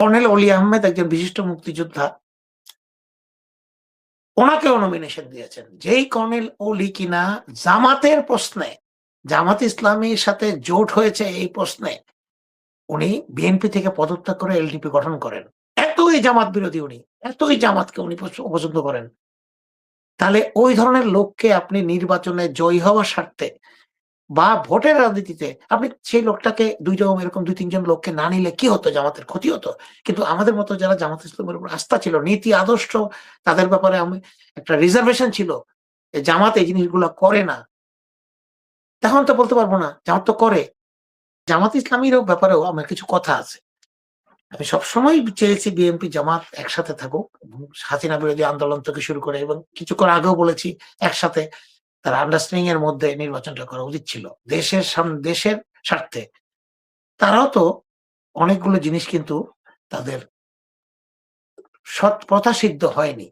Colonel অলি আহমেদ একজন বিশিষ্ট মুক্তিযোদ্ধা। ওনাকেও নমিনেশন দিয়েছেন। যেই কর্নেল অলি কিনা জামাতের প্রশ্নে, জামাত ইসলামীর সাথে জোট হয়েছে এই প্রশ্নে, উনি বিএনপি থেকে পদত্যাগ করে এলডিপি গঠন করেন। এতই জামাত বিরোধী উনি, এতই জামাতকে উনি অপছন্দ করেন। তাহলে ওই ধরনের লোককে আপনি নির্বাচনে জয়ী হওয়ার স্বার্থে বা ভোটের রাজনীতিতে আপনি সেই লোকটাকে ২ জন এরকম ২-৩ জন লোককে না নিলে কি হতো? জামাতের ক্ষতি হতো। কিন্তু আমাদের মতো যারা জামাত ইসলামের উপর আস্থা ছিল, নীতি আদর্শ তাদের ব্যাপারে আমি একটা রিজার্ভেশন ছিল। জামাত এই জিনিসগুলা করে না। তখন তো বলতে পারব না, জামাত তো করে। জামাত ইসলামীরও ব্যাপারেও আমার কিছু কথা আছে। আমি সবসময় চেয়েছি বিএনপি জামাত একসাথে থাকুক এবং হাসিনা বিরোধী আন্দোলন থেকে শুরু করে এবং কিছুক্ষণ আগেও বলেছি একসাথে তারা আন্ডারস্ট্যান্ডিং এর মধ্যে নির্বাচনটা করা উচিত ছিল। দেশের স্বার্থে। তারাও তো অনেকগুলো জিনিস কিন্তু তাদের প্রথাসিদ্ধ হয়নি।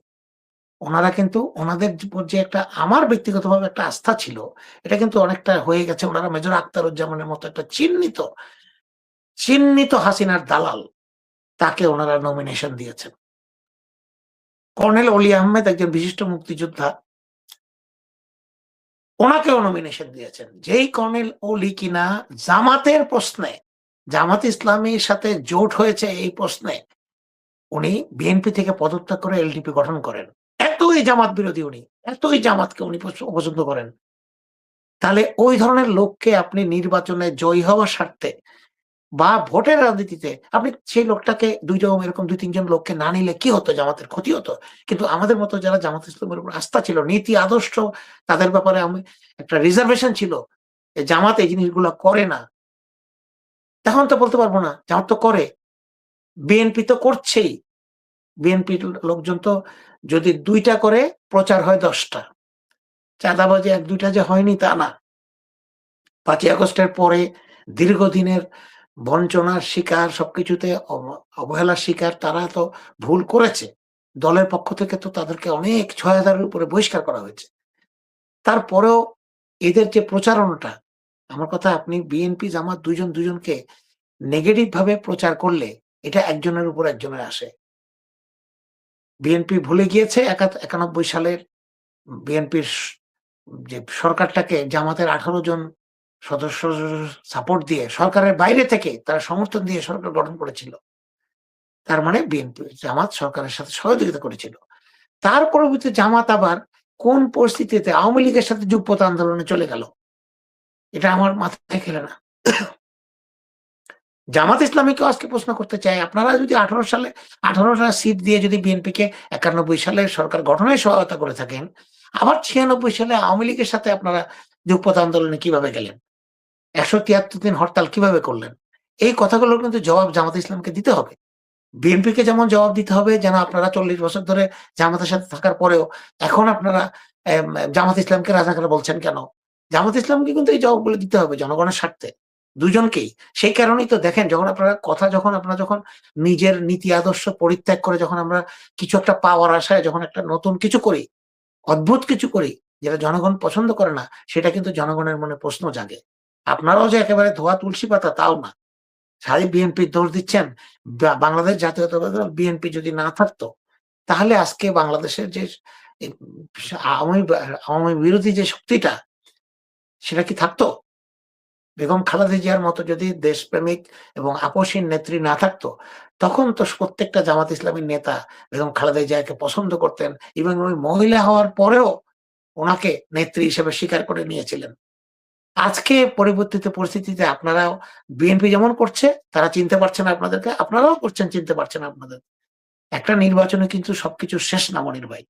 উনারা কিন্তু উনাদের উপর যে একটা আমার ব্যক্তিগতভাবে একটা আস্থা ছিল, এটা কিন্তু অনেকটা হয়ে গেছে। উনারা মেজর আখতারুজ্জামানের মতো একটা চিহ্নিত হাসিনার দালাল। তাকে উনারা নমিনেশন দিয়েছেন। কর্নেল অলি আহমেদ একজন বিশিষ্ট মুক্তিযোদ্ধা। ওনাকেও নমিনেশন দিয়েছেন। যেই কর্নেল অলি কিনা জামাতের প্রশ্নে, জামাত ইসলামীর সাথে জোট হয়েছে এই প্রশ্নে, উনি বিএনপি থেকে পদত্যাগ করে এলডিপি গঠন করেন। এতই জামাত বিরোধী উনি, এতই জামাতকে উনি অপছন্দ করেন। তাহলে ওই ধরনের লোককে আপনি নির্বাচনে জয়ী হওয়ার স্বার্থে বা ভোটের রাজনীতিতে আপনি সেই লোকটাকে ২ জন এরকম ২-৩ জন লোককে না নিলে কি হতো? জামাতের ক্ষতি হতো। কিন্তু আমাদের মতো যারা জামাত ইসলামের উপর আস্থা ছিল, নীতি আদর্শ তাদের ব্যাপারে আমি একটা রিজার্ভেশন ছিল। জামাত এই জিনিসগুলা করে না। তখন তো বলতে পারব না, জামাত তো করে। বিএনপি তো করছেই। বিএনপির লোকজন তো যদি ২ টা করে প্রচার হয় ১০ টা। চাঁদাবাজি ১-২ টা যে হয়নি তা না। ৫ই আগস্টের পরে দীর্ঘদিনের বঞ্চনার শিকার, সবকিছুতে অবহেলার শিকার তারা তো ভুল করেছে। দলের পক্ষ থেকে তো তাদেরকে অনেক ৬,০০০ এর উপরে বহিষ্কার করা হয়েছে। তারপরেও এদের যে প্রচারণাটা, আমার কথা আপনি বিএনপি জামাত ২ জন ২ জনকে নেগেটিভ ভাবে প্রচার করলে এটা একজনের উপর একজনের আসে। বিএনপি ভুলে গিয়েছে ৯১ সালের বিএনপির যে সরকারটাকে জামাতের ১৮ জন সদস্য সাপোর্ট দিয়ে সরকারের বাইরে থেকে তারা সমর্থন দিয়ে সরকার গঠন করেছিল। তার মানে বিএনপি জামাত সরকারের সাথে সহযোগিতা করেছিল। তার পরবর্তীতে জামাত আবার কোন পরিস্থিতিতে আওয়ামী লীগের সাথে যুগপৎ আন্দোলনে চলে গেল? এটা আমার মাথায় খেলে না। জামাত ইসলামীকেও আজকে প্রশ্ন করতে চাই, আপনারা যদি ১৮ টা সিট দিয়ে যদি বিএনপিকে ৯১ সালে সরকার গঠনে সহায়তা করে থাকেন, আবার ৯৬ সালে আওয়ামী লীগের সাথে আপনারা যুগপৎ আন্দোলনে কিভাবে গেলেন? ১৭৩ দিন হরতাল কিভাবে করলেন? এই কথাগুলোর কিন্তু জবাব জামাত ইসলামকে দিতে হবে। বিএনপিকে যেমন জবাব দিতে হবে যেন আপনারা ৪০ বছর ধরে জামাতের সাথে থাকার পরেও এখন আপনারা জামাত ইসলামকে রাজাকার বলছেন কেন? জামাত ইসলামকে কিন্তু এই জবাবগুলো দিতে হবে জনগণের স্বার্থে। দুজনকেই। সেই কারণেই তো দেখেন যখন আপনারা যখন নিজের নীতি আদর্শ পরিত্যাগ করে যখন আমরা কিছু একটা পাওয়ার আশায় যখন একটা নতুন কিছু করি, অদ্ভুত কিছু করি যেটা জনগণ পছন্দ করে না, সেটা কিন্তু জনগণের মনে প্রশ্ন জাগে। আপনারাও যে একেবারে ধোয়া তুলসী পাতা তাও না। খালি বিএনপির দোষ দিচ্ছেন। বাংলাদেশ জাতীয়তাবাদী দল বিএনপি যদি না থাকতো, তাহলে আজকে বাংলাদেশের যে এ আওয়ামী আওয়ামী বিরোধী যে শক্তিটা, সেটা কি থাকতো? বেগম খালেদা জিয়ার মতো যদি দেশপ্রেমিক এবং আপোষহীন নেত্রী না থাকতো, তখন তো প্রত্যেকটা জামাত ইসলামীর নেতা বেগম খালেদা জিয়াকে পছন্দ করতেন এবং উনি মহিলা হওয়ার পরেও উনাকে নেত্রী হিসেবে স্বীকার করে নিয়েছিলেন। আজকে পরিবর্তিত পরিস্থিতিতে আপনারাও বিএনপি যেমন করছে, তারা চিনতে পারছে না আপনাদেরকে, আপনারাও করছেন চিনতে পারছেন আপনাদের। একটা নির্বাচনে কিন্তু সবকিছু শেষ না মনির ভাই।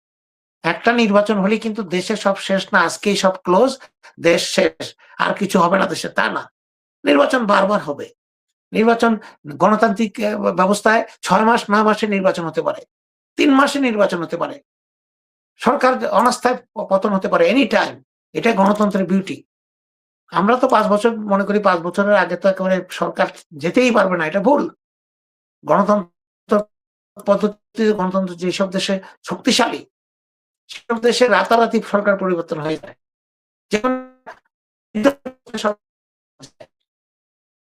একটা নির্বাচন হলেই কিন্তু দেশে সব শেষ না, আজকেই সব ক্লোজ, দেশ শেষ। আর কিছু হবে না দেশে, তা না। নির্বাচন বারবার হবে। নির্বাচন গণতান্ত্রিক ব্যবস্থায় ৬ মাস ৯ মাসে নির্বাচন হতে পারে। ৩ মাসে নির্বাচন হতে পারে। সরকার অনাস্থায় পতন হতে পারে এনি টাইম। এটাই গণতন্ত্রের বিউটি। আমরা তো ৫ বছর মনে করি ৫ বছরের আগে তো একেবারে সরকার যেতেই পারবে না। এটা ভুল। গণতন্ত্র গণতন্ত্র যেসব দেশে শক্তিশালী, সেসব দেশে রাতারাতি সরকার পরিবর্তন হয়ে যায়। যেমন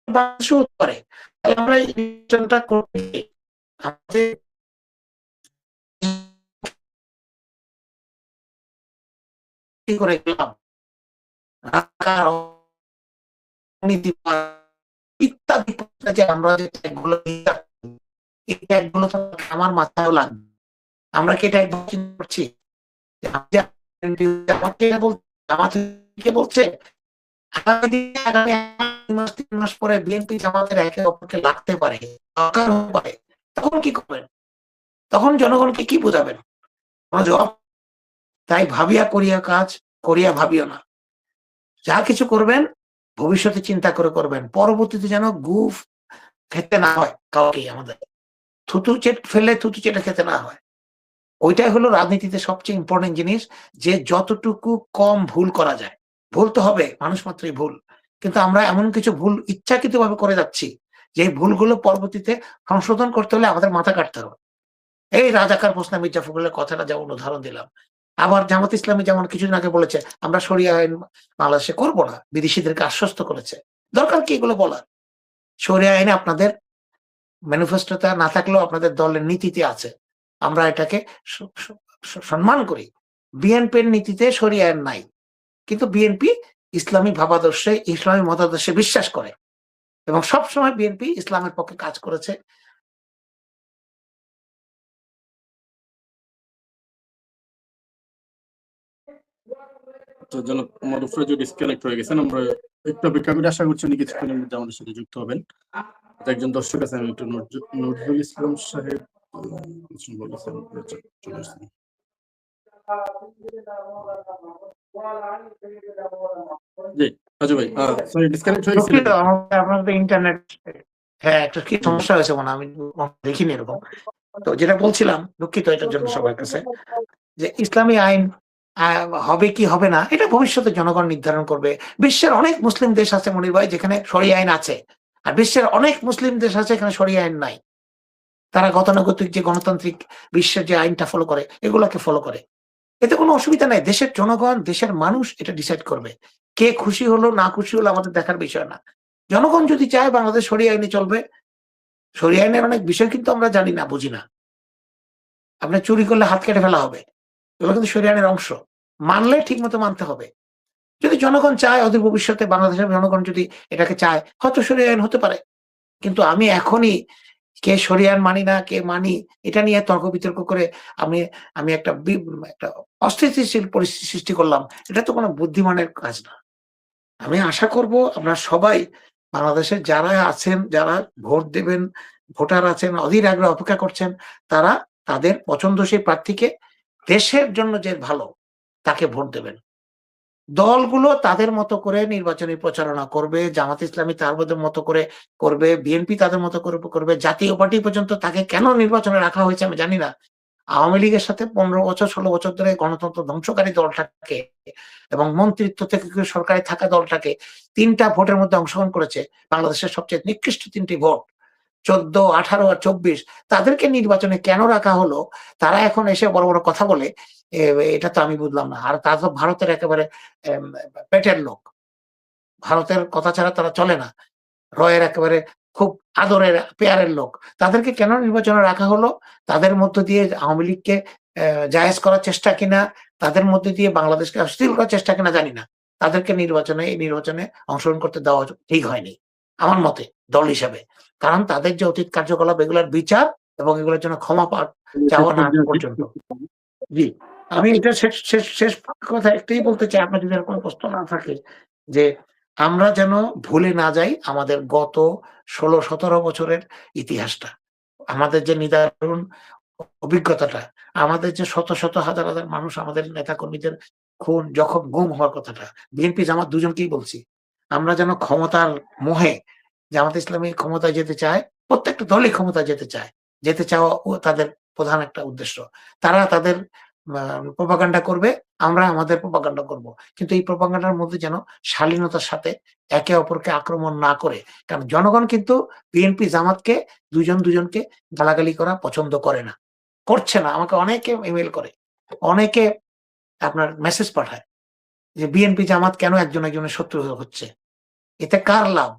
বাংলাদেশেও হতে পারে। তাহলে আমরা এই নির্বাচনটা করতে করে গেলাম ইত্যাদি যে আমরা যে ট্যাগগুলো এই ট্যাগগুলো তো আমার মাথায়ও লাগবে। আমরা কি এটা একদম চিন্তা করছি? আমাকে বলছে আগামী দিনে আগামী ২ মাস ৩ মাস পরে বিএনপি জামাতের একে অপরকে লাগতে পারে, দরকার হতে পারে। তখন কি করবেন? তখন জনগণকে কি বোঝাবেন? কোন জবাব? তাই ভাবিয়া করিয়া কাজ, করিয়া ভাবিও না। যা কিছু করবেন ভবিষ্যতে চিন্তা করে করবেন। পরবর্তীতে যেন গুফ খেতে না হয় কাউকেই আমাদের। থুতু ফেললে থুতু চেটে খেতে না হয়। ওইটাই হলো রাজনীতিতে সবচেয়ে ইম্পোর্টেন্ট জিনিস যে যতটুকু কম ভুল করা যায়। ভুল তো হবে, মানুষ মাত্রই ভুল। কিন্তু আমরা এমন কিছু ভুল ইচ্ছাকৃতভাবে করে যাচ্ছি যে এই ভুলগুলো পরবর্তীতে সংশোধন করতে হলে আমাদের মাথা কাটতে হবে। এই রাজাকার হোসনা মির্জা ফখরুলের কথাটা যেমন উদাহরণ দিলাম। আবার জামাত ইসলামী যেমন কিছুদিন আগে বলেছে আমরা শরিয়া আইন বাংলাদেশে করব না। বিদেশিদেরকে আশ্বস্ত করেছে। দরকার কি এগুলো বলার? শরিয়া আইনে আপনাদের ম্যানিফেস্টোতে না থাকলেও আপনাদের দলের নীতিতে আছে। আমরা এটাকে স স স সম্মান করি। বিএনপির নীতিতে শরিয়া আইন নাই। কিন্তু বিএনপি ইসলামী ভাবাদর্শে, ইসলামী মতাদর্শে বিশ্বাস করে এবং সবসময় বিএনপি ইসলামের পক্ষে কাজ করেছে। তো জনাব মারুফ রাজু ডিসকানেক্ট হয়ে গেছেন। আমরা একটু অপেক্ষা করে আশা করছি উনি কিছুক্ষণের মধ্যে আমাদের সাথে যুক্ত হবেন। একজন দর্শক আছেন, আমি একটু নজরুল ইসলাম সাহেব কিছু বলেছেন, চলে আসছেন। জি রাজু ভাই, সরি ডিসকানেক্ট হয়ে গেছিল। আপনাদের ইন্টারনেট হ্যাঁ একটা কি সমস্যা হয়েছে মনে আমি দেখিনি এরকম। তো যেটা বলছিলাম, দুঃখিত এটার জন্য সবার কাছে, যে ইসলামী আইন হবে কি হবে না এটা ভবিষ্যতে জনগণ নির্ধারণ করবে। বিশ্বের অনেক মুসলিম দেশ আছে মনির ভাই যেখানে শরিয়া আইন আছে, আর বিশ্বের অনেক মুসলিম দেশ আছে এখানে শরিয়া আইন নাই। তারা গতানুগতিক যে গণতান্ত্রিক বিশ্বের যে আইনটা ফলো করে এগুলোকে ফলো করে। এতে কোনো অসুবিধা নাই। দেশের জনগণ, দেশের মানুষ এটা ডিসাইড করবে। কে খুশি হলো না খুশি হলো আমাদের দেখার বিষয় না। জনগণ যদি চায় বাংলাদেশ শরিয়া আইনে চলবে, শরিয়া আইনের অনেক বিষয় কিন্তু আমরা জানি না, বুঝি না। আপনার চুরি করলে হাত কেটে ফেলা হবে, এগুলো কিন্তু শরিয়া আইনের অংশ। মানলে ঠিক মতো মানতে হবে। যদি জনগণ চায় অদূর ভবিষ্যতে বাংলাদেশের জনগণ যদি এটাকে চায় হয়তো শরিয়া আইন হতে পারে। কিন্তু আমি এখনই কে শরিয়া আইন মানি না কে মানি এটা নিয়ে তর্ক বিতর্ক করে আমি আমি একটা একটা অস্থিতিশীল পরিস্থিতি সৃষ্টি করলাম। এটা তো কোনো বুদ্ধিমানের কাজ না। আমি আশা করব আপনারা সবাই বাংলাদেশের যারা আছেন, যারা ভোট দেবেন, ভোটার আছেন, অধীর আগ্রহে অপেক্ষা করছেন, তারা তাদের পছন্দসই প্রার্থীকে, দেশের জন্য যে ভালো তাকে ভোট দেবেন। দলগুলো তাদের মতো করে নির্বাচনী প্রচারণা করবে, জামাত ইসলামী তার মতো করে করবে, বিএনপি তাদের মতো করবে, জাতীয় পার্টি পর্যন্ত তাকে কেন নির্বাচনে রাখা হয়েছে আমি জানি না। আওয়ামী লীগের সাথে ১৫ বছর ১৬ বছর ধরে গণতন্ত্র ধ্বংসকারী দলটাকে এবং মন্ত্রিত্ব থেকে সরকারে থাকা দলটাকে ৩টা ভোটের মধ্যে অংশগ্রহণ করেছে। বাংলাদেশের সবচেয়ে নিকৃষ্ট ৩টি ভোট ১৪, ১৮ আর ২৪। তাদেরকে নির্বাচনে কেন রাখা হলো? তারা এখন এসে বড়, বড় কথা বলে, এটা তো আমি বুঝলাম না। আর তারা তো ভারতের একেবারে পেটের লোক। ভারতের কথা ছাড়া তারা চলে না। রয়ের একেবারে খুব আদরের পেয়ারের লোক। তাদেরকে কেন নির্বাচনে রাখা হলো? তাদের মধ্য দিয়ে আওয়ামী লীগকে জায়েজ করার চেষ্টা কিনা, তাদের মধ্যে দিয়ে বাংলাদেশকে অস্থির করার চেষ্টা কিনা জানি না। তাদেরকে এই নির্বাচনে অংশগ্রহণ করতে দেওয়া ঠিক হয়নি। আমার মতে দল হিসাবে। কারণ তাদের যে অতীত কার্যকলাপ এগুলোর বিচার এবং এগুলোর জন্য ক্ষমা চাওয়া না পর্যন্ত। জি, আমি এটা শেষ কথা একটাই বলতে চাই, আপনার যদি আর কোনো প্রশ্ন না থাকে, যে আমরা যেন ভুলে না যাই আমাদের গত ১৬-১৭ বছরের ইতিহাসটা। আমাদের যে নিদারুণ অভিজ্ঞতাটা, আমাদের যে শত, শত হাজার, হাজার মানুষ আমাদের নেতাকর্মীদের খুন, জখম, গুম হওয়ার কথাটা। বিএনপি জামাত দুজনকেই বলছি। আমরা যেন ক্ষমতার মোহে, জামাত ইসলামী ক্ষমতায় যেতে চায়, প্রত্যেকটা দলই ক্ষমতায় যেতে চায়। যেতে চাওয়া তাদের প্রধান একটা উদ্দেশ্য। তারা তাদের প্রোপাগান্ডা করবে, আমরা আমাদের প্রোপাগান্ডা করব। কিন্তু এই প্রোপাগান্ডার মধ্যে যেন শালীনতার সাথে একে অপরকে আক্রমণ না করে। কারণ জনগণ কিন্তু বিএনপি জামাতকে দুজনকে গালাগালি করা পছন্দ করে না। করছে না। আমাকে অনেকে ইমেইল করে। অনেকে আপনার মেসেজ পাঠায় যে বিএনপি জামাত কেন একজন একজনের শত্রু হচ্ছে? এতে কার লাভ?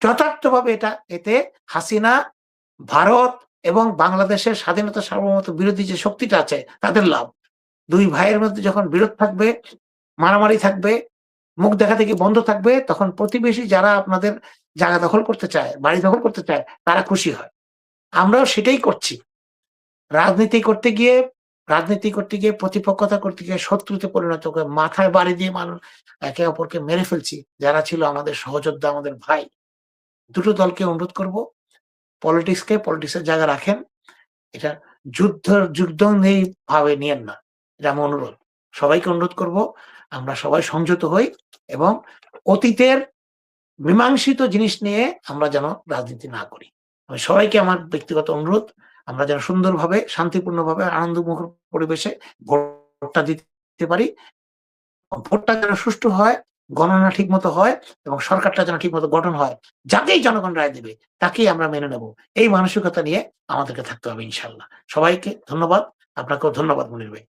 যথার্থভাবে এতে হাসিনা, ভারত এবং বাংলাদেশের স্বাধীনতা সার্বভৌমত্ব বিরোধী যে শক্তিটা আছে তাদের লাভ। দুই ভাইয়ের মধ্যে যখন বিরোধ থাকবে, মারামারি থাকবে, মুখ দেখাদেখি বন্ধ থাকবে, তখন প্রতিবেশী যারা আপনাদের জায়গা দখল করতে চায়, বাড়ি দখল করতে চায়, তারা খুশি হয়। আমরাও সেটাই করছি। রাজনীতি করতে গিয়ে প্রতিপক্ষতা করতে গিয়ে শত্রুতে পরিণত করে মাথায় বাড়ি দিয়ে মানুষ একে অপরকে মেরে ফেলছি। যারা ছিল আমাদের সহযোদ্ধা, আমাদের ভাই। দুটো দলকে অনুরোধ করব, পলিটিক্সের জায়গা রাখেন। এটা যুদ্ধন্দী ভাবে নিয়েন না। এটা আমার অনুরোধ। সবাইকে অনুরোধ করব, আমরা সবাই সংযত হই এবং অতীতের মীমাংসিত জিনিস নিয়ে আমরা যেন রাজনীতি না করি। আমি সবাইকে আমার ব্যক্তিগত অনুরোধ, আমরা যেন সুন্দরভাবে, শান্তিপূর্ণভাবে, আনন্দমুখর পরিবেশে ভোটটা দিতে পারি। ভোটটা যেন সুষ্ঠু হয়, গণনা ঠিকমতো হয় এবং সরকারটা যেন ঠিকমতো গঠন হয়। যাকেই জনগণ রায় দেবে তাকেই আমরা মেনে নেব। এই মানসিকতা নিয়ে আমাদেরকে থাকতে হবে ইনশাআল্লাহ। সবাইকে ধন্যবাদ। আপনাকেও ধন্যবাদ মনির ভাই।